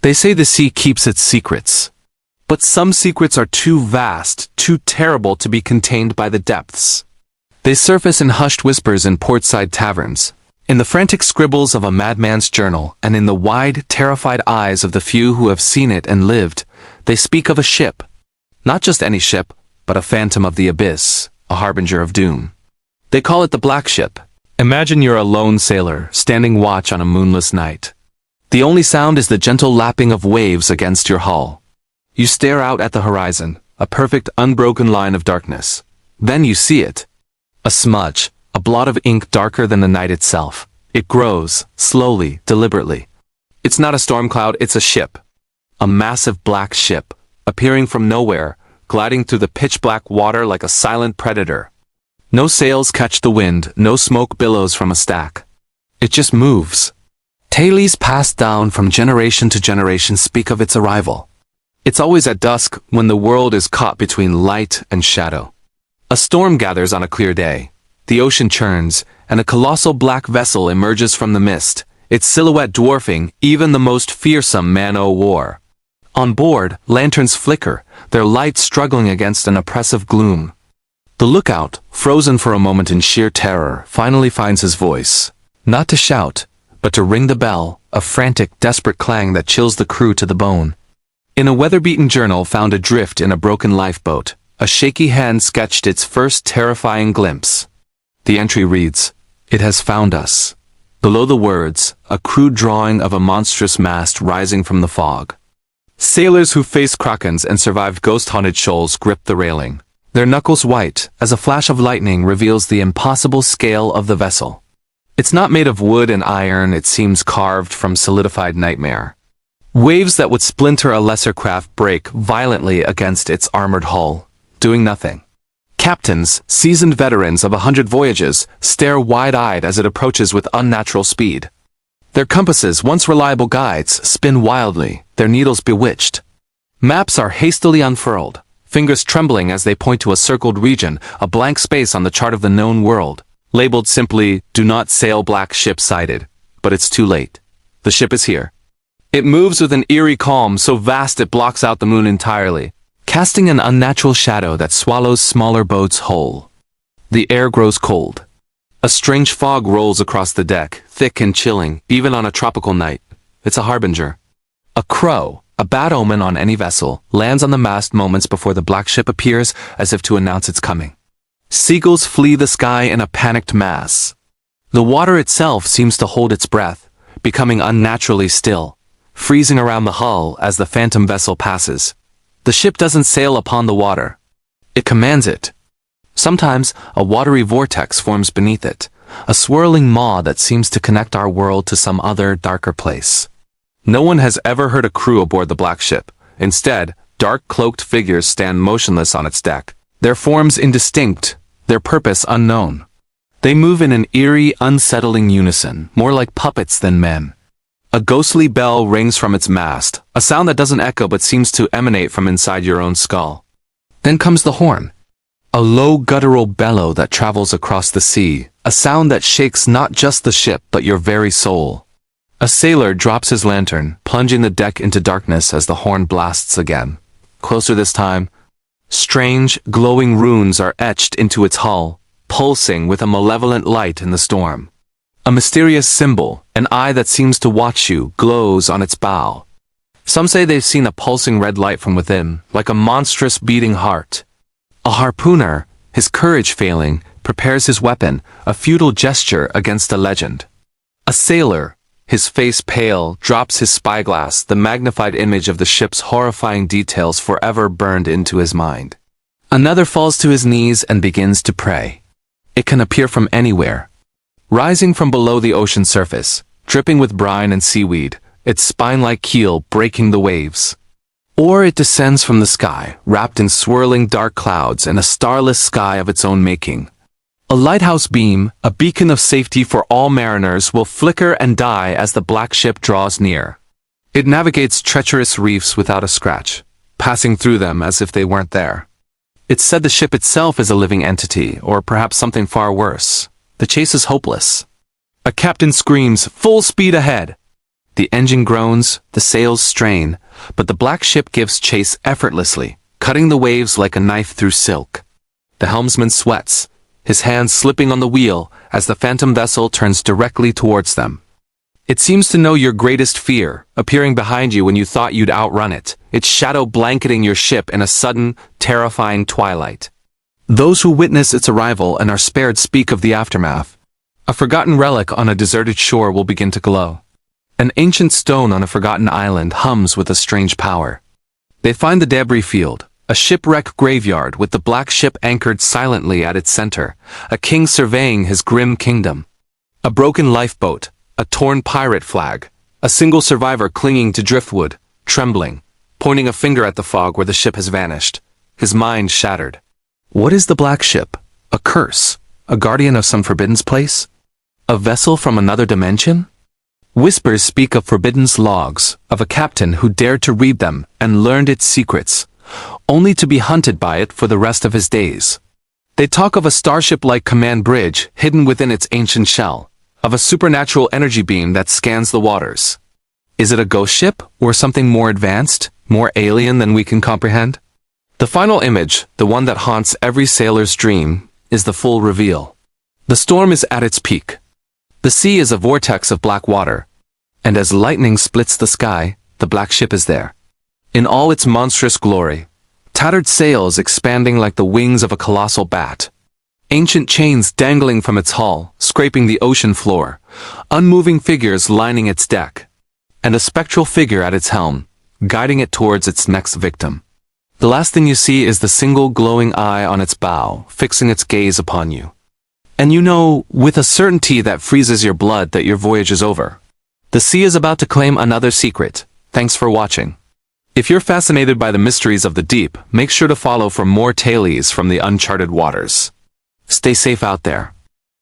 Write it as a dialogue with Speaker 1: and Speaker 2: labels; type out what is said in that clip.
Speaker 1: They say the sea keeps its secrets. But some secrets are too vast, too terrible to be contained by the depths. They surface in hushed whispers in portside taverns, in the frantic scribbles of a madman's journal, and in the wide, terrified eyes of the few who have seen it and lived. They speak of a ship. Not just any ship, but a phantom of the abyss, a harbinger of doom. They call it the Black Ship. Imagine you're a lone sailor, standing watch on a moonless night. The only sound is the gentle lapping of waves against your hull. You stare out at the horizon, a perfect unbroken line of darkness. Then you see it. A smudge, a blot of ink darker than the night itself. It grows, slowly, deliberately. It's not a storm cloud, it's a ship. A massive black ship, appearing from nowhere, gliding through the pitch-black water like a silent predator. No sails catch the wind, no smoke billows from a stack. It just moves. Tales passed down from generation to generation speak of its arrival. It's always at dusk, when the world is caught between light and shadow. A storm gathers on a clear day. The ocean churns, and a colossal black vessel emerges from the mist, its silhouette dwarfing even the most fearsome man-o'-war. On board, lanterns flicker, their light struggling against an oppressive gloom. The lookout, frozen for a moment in sheer terror, finally finds his voice. Not to shout, but to ring the bell, a frantic, desperate clang that chills the crew to the bone. In a weather-beaten journal found adrift in a broken lifeboat, a shaky hand sketched its first terrifying glimpse. The entry reads, "It has found us." Below the words, a crude drawing of a monstrous mast rising from the fog. Sailors who faced krakens and survived ghost-haunted shoals gripped the railing, their knuckles white as a flash of lightning reveals the impossible scale of the vessel. It's not made of wood and iron, it seems carved from solidified nightmare. Waves that would splinter a lesser craft break violently against its armored hull, doing nothing. Captains, seasoned veterans of 100 voyages, stare wide-eyed as it approaches with unnatural speed. Their compasses, once reliable guides, spin wildly, their needles bewitched. Maps are hastily unfurled, fingers trembling as they point to a circled region, a blank space on the chart of the known world, labeled simply, "Do not sail Black Ship sighted." But it's too late. The ship is here. It moves with an eerie calm so vast it blocks out the moon entirely, casting an unnatural shadow that swallows smaller boats whole. The air grows cold. A strange fog rolls across the deck, thick and chilling, even on a tropical night. It's a harbinger. A crow, a bad omen on any vessel, lands on the mast moments before the Black Ship appears as if to announce its coming. Seagulls flee the sky in a panicked mass. The water itself seems to hold its breath, becoming unnaturally still, freezing around the hull as the phantom vessel passes. The ship doesn't sail upon the water. It commands it. Sometimes, a watery vortex forms beneath it, a swirling maw that seems to connect our world to some other, darker place. No one has ever heard a crew aboard the Black Ship. Instead, dark cloaked figures stand motionless on its deck, their forms indistinct, their purpose unknown. They move in an eerie, unsettling unison, more like puppets than men. A ghostly bell rings from its mast, a sound that doesn't echo but seems to emanate from inside your own skull. Then comes the horn. A low guttural bellow that travels across the sea, a sound that shakes not just the ship but your very soul. A sailor drops his lantern, plunging the deck into darkness as the horn blasts again. Closer this time, strange, glowing runes are etched into its hull, pulsing with a malevolent light in the storm. A mysterious symbol, an eye that seems to watch you, glows on its bow. Some say they've seen a pulsing red light from within, like a monstrous beating heart. A harpooner, his courage failing, prepares his weapon, a futile gesture against a legend. A sailor, his face pale, drops his spyglass, the magnified image of the ship's horrifying details forever burned into his mind. Another falls to his knees and begins to pray. It can appear from anywhere. Rising from below the ocean surface, dripping with brine and seaweed, its spine-like keel breaking the waves. Or it descends from the sky, wrapped in swirling dark clouds and a starless sky of its own making. A lighthouse beam, a beacon of safety for all mariners, will flicker and die as the Black Ship draws near. It navigates treacherous reefs without a scratch, passing through them as if they weren't there. It's said the ship itself is a living entity, or perhaps something far worse. The chase is hopeless. A captain screams, "Full speed ahead!" The engine groans, the sails strain, but the black ship gives chase effortlessly, cutting the waves like a knife through silk. The helmsman sweats, his hands slipping on the wheel as the phantom vessel turns directly towards them. It seems to know your greatest fear, appearing behind you when you thought you'd outrun it, its shadow blanketing your ship in a sudden, terrifying twilight. Those who witness its arrival and are spared speak of the aftermath. A forgotten relic on a deserted shore will begin to glow. An ancient stone on a forgotten island hums with a strange power. They find the debris field, a shipwreck graveyard with the black ship anchored silently at its center, a king surveying his grim kingdom. A broken lifeboat, a torn pirate flag, a single survivor clinging to driftwood, trembling, pointing a finger at the fog where the ship has vanished, his mind shattered. What is the black ship? A curse? A guardian of some forbidden place? A vessel from another dimension? Whispers speak of forbidden's logs, of a captain who dared to read them and learned its secrets, only to be hunted by it for the rest of his days. They talk of a starship-like command bridge hidden within its ancient shell, of a supernatural energy beam that scans the waters. Is it a ghost ship, or something more advanced, more alien than we can comprehend? The final image, the one that haunts every sailor's dream, is the full reveal. The storm is at its peak. The sea is a vortex of black water, and as lightning splits the sky, the black ship is there. In all its monstrous glory, tattered sails expanding like the wings of a colossal bat, ancient chains dangling from its hull, scraping the ocean floor, unmoving figures lining its deck, and a spectral figure at its helm, guiding it towards its next victim. The last thing you see is the single glowing eye on its bow, fixing its gaze upon you. And you know, with a certainty that freezes your blood, that your voyage is over. The sea is about to claim another secret. Thanks for watching. If you're fascinated by the mysteries of the deep, make sure to follow for more tales from the uncharted waters. Stay safe out there.